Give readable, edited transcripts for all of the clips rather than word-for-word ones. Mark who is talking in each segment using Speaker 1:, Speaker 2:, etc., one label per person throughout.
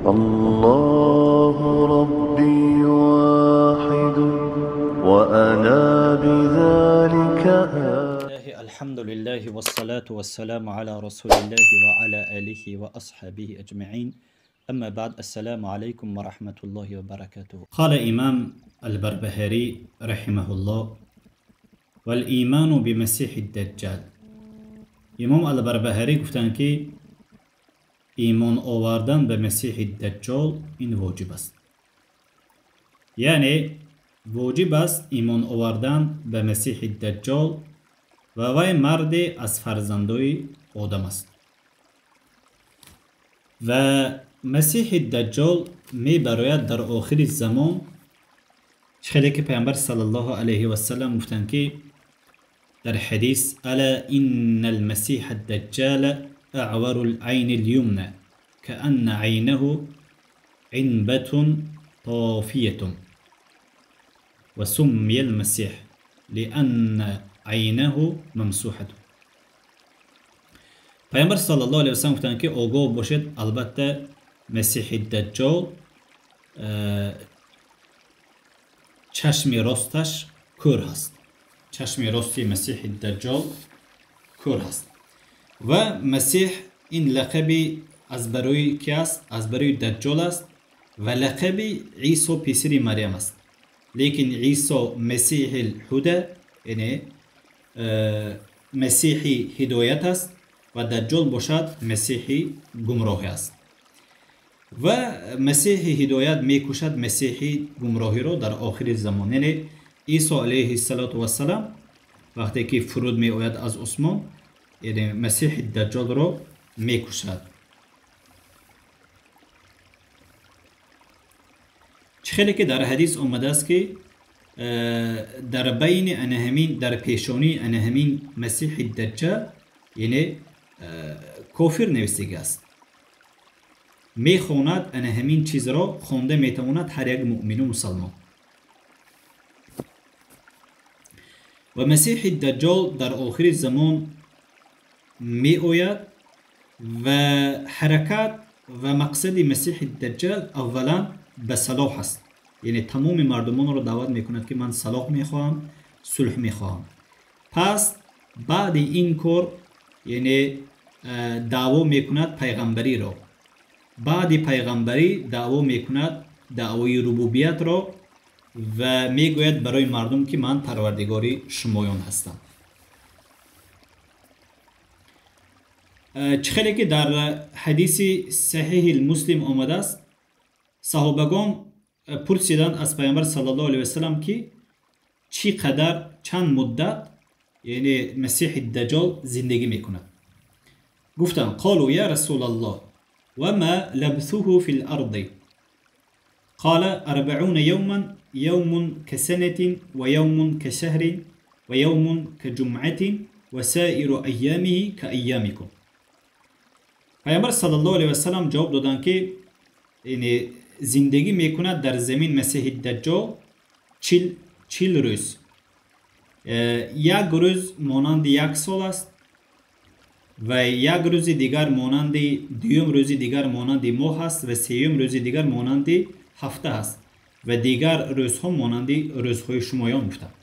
Speaker 1: الله ربي واحد وأنا بذلك
Speaker 2: الحمد لله والصلاة والسلام على رسول الله وعلى آله وأصحابه أجمعين. أما بعد، السلام عليكم ورحمة الله وبركاته. قال إمام البربهاري رحمه الله: والإيمان بمسيح الدجال. إمام البربهاري گفتن که ایمان آوردن به مسیح دجال این واجب است. یعنی واجب است ایمان آوردن به مسیح دجال و وی مرد از فرزندای آدم است. و مسیح دجال می براید در آخر زمان، چخیلی که پیامبر صلی الله علیه و سلم گفتند که در حدیث: الا ان المسیح الدجال اعور العین اليمنى كأن عینه عنبة طافیة وسمي المسيح لأن عینه ممسوحة. پیامبر صلی الله علیه و سلم گفتند که آگاه باشید، البته مسیح دجال چشم راستش کور هست. چشم راستی مسیح دجال کور هست و مسیح این لقبی از برای کی است؟ از برای دجال است و لقبی عیسی پسر مریم است. لیکن عیسی مسیح الهدى، یعنی مسیحی هدایت است و دجال باشد مسیحی گمراهی است. و مسیحی هدایت میکشد مسیحی گمراهی را در آخر زمان. یعنی عیسی علیه السلام وقتی که فرود می آید از آسمان، یعنی مسیح دجال را میکشد. خیلی که در حدیث آمده است که در بین انهمین، در پیشانی انهمین مسیح دجال، یعنی کافر نوشته است. میخواند انهمین چیز را خوانده میتواند هر یک مؤمن و مسلمان. و مسیح دجال در آخر زمان می آید و حرکت و مقصد مسیح دجال اولا به صلاح است. یعنی تمام مردمان را دعوت میکند که من صلاح میخواهم، صلح میخواهم. پس بعد این کار یعنی دعوا میکند پیغمبری را. بعد پیغمبری دعوا میکند دعوای ربوبیت را و میگوید برای مردم که من پروردگاری شمایان هستم. چخیلی که در حدیث صحیح المسلم آمده است، صحابگان پرسیدند از پیامبر صلی الله علیه و سلم که چی قدر، چند مدت یعنی مسیح دجال زندگی میکند. گفتند: قالوا یا رسول الله و ما لبثه فی الارض؟ قال 40 يوما، يوم كسنة ويوم كشهر ويوم كجمعة وسائر أيامه كأيامكم. پیامبر صلی الله علیه و سلم جواب دادند که یعنی زندگی میکند در زمین مسیح دجال 40 روز. یک روز مانند یک سال است و یک روز دیگر مانند دوم روز دیگر مانند ماه است و سوم روز دیگر مانند هفته است و دیگر روزها مانند روزهای شمایان بودند.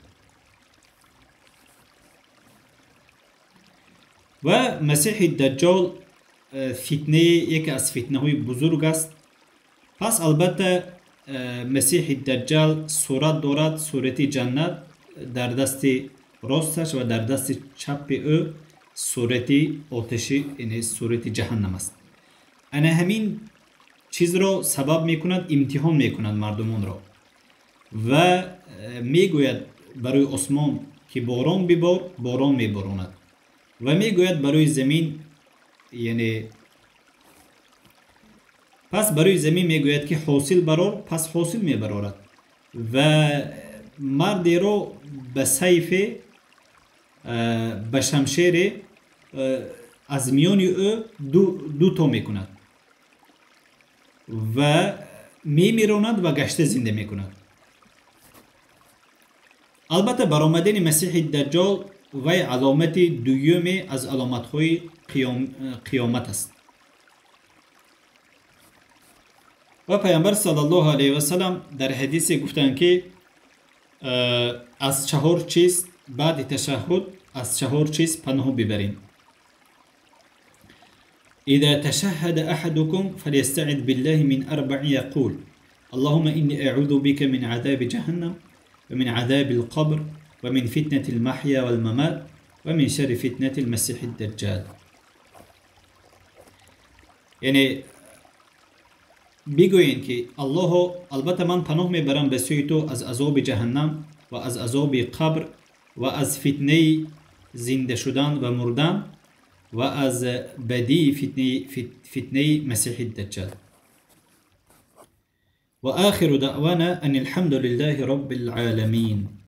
Speaker 2: و مسیح دجال فتنه، یکی از فتنه های بزرگ است. پس البته مسیح دجال صورت دارد، صورت جنت در دست راستش و در دست چپ او صورت آتشی، یعنی صورت جهنم است. انا همین چیز را سبب میکند، امتحان میکند مردمان را و میگوید برای آسمان که باران ببار، باران میباراند و میگوید برای زمین، یعنی پس برای زمین میگوید که حاصل برار، پس حاصل میبرارد و مردی را به سیف، به شمشیر از میان او دو تا میکند و میمیراند و گشته زنده میکند. البته برآمدن مسیح دجال و علامت دومی از علامت‌های قیامت است. و پیامبر صلی الله علیه و سلم در حدیث گفتند که از 4 چیز بعد تشهد از 4 چیز پناه ببرین. اذا تشهد احدكم فليستعذ بالله من 4 يقول اللهم اني اعوذ بك من عذاب جهنم ومن عذاب القبر ومن فتنة المحيا والممات ومن شر فتنة المسيح الدجال. یعنی بگوین که الله البته من پناه میبرم به سوی تو از عذاب جهنم و از عذاب قبر و از فتنه زنده شدن و مردن و از بدی فتنه مسیح الدجال. و آخر دعوانا ان الحمد لله رب العالمين.